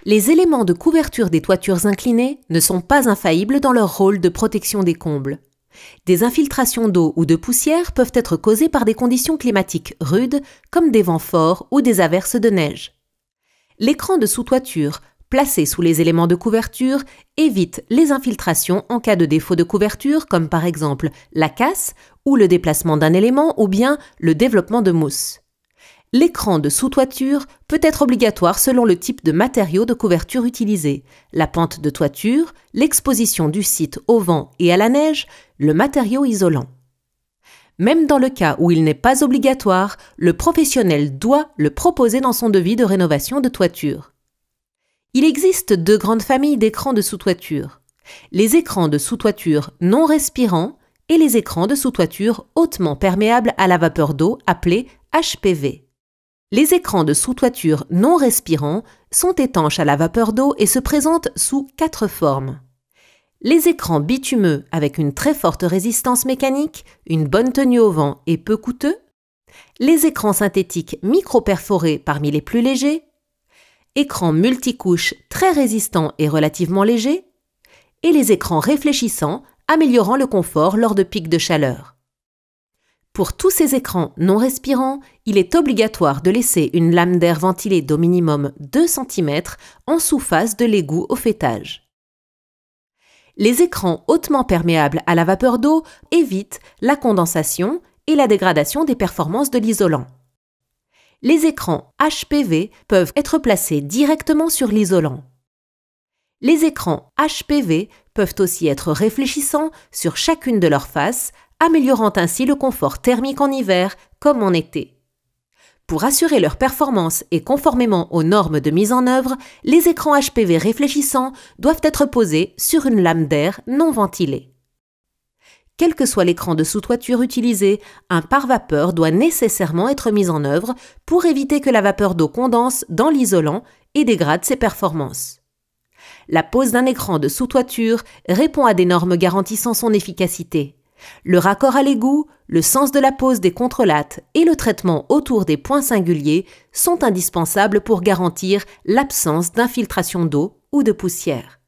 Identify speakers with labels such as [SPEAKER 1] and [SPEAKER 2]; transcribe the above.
[SPEAKER 1] Les éléments de couverture des toitures inclinées ne sont pas infaillibles dans leur rôle de protection des combles. Des infiltrations d'eau ou de poussière peuvent être causées par des conditions climatiques rudes, comme des vents forts ou des averses de neige. L'écran de sous-toiture, placé sous les éléments de couverture, évite les infiltrations en cas de défaut de couverture, comme par exemple la casse ou le déplacement d'un élément ou bien le développement de mousse. L'écran de sous-toiture peut être obligatoire selon le type de matériau de couverture utilisé, la pente de toiture, l'exposition du site au vent et à la neige, le matériau isolant. Même dans le cas où il n'est pas obligatoire, le professionnel doit le proposer dans son devis de rénovation de toiture. Il existe deux grandes familles d'écrans de sous-toiture. Les écrans de sous-toiture non respirants et les écrans de sous-toiture hautement perméables à la vapeur d'eau appelés HPV. Les écrans de sous-toiture non respirants sont étanches à la vapeur d'eau et se présentent sous 4 formes. Les écrans bitumeux avec une très forte résistance mécanique, une bonne tenue au vent et peu coûteux. Les écrans synthétiques micro-perforés parmi les plus légers. Écrans multicouches très résistants et relativement légers. Et les écrans réfléchissants améliorant le confort lors de pics de chaleur. Pour tous ces écrans non respirants, il est obligatoire de laisser une lame d'air ventilée d'au minimum 2 cm en sous-face de l'égout au faîtage. Les écrans hautement perméables à la vapeur d'eau évitent la condensation et la dégradation des performances de l'isolant. Les écrans HPV peuvent être placés directement sur l'isolant. Les écrans HPV peuvent aussi être réfléchissants sur chacune de leurs faces, améliorant ainsi le confort thermique en hiver comme en été. Pour assurer leur performance et conformément aux normes de mise en œuvre, les écrans HPV réfléchissants doivent être posés sur une lame d'air non ventilée. Quel que soit l'écran de sous-toiture utilisé, un pare-vapeur doit nécessairement être mis en œuvre pour éviter que la vapeur d'eau condense dans l'isolant et dégrade ses performances. La pose d'un écran de sous-toiture répond à des normes garantissant son efficacité. Le raccord à l'égout, le sens de la pose des contrelates et le traitement autour des points singuliers sont indispensables pour garantir l'absence d'infiltration d'eau ou de poussière.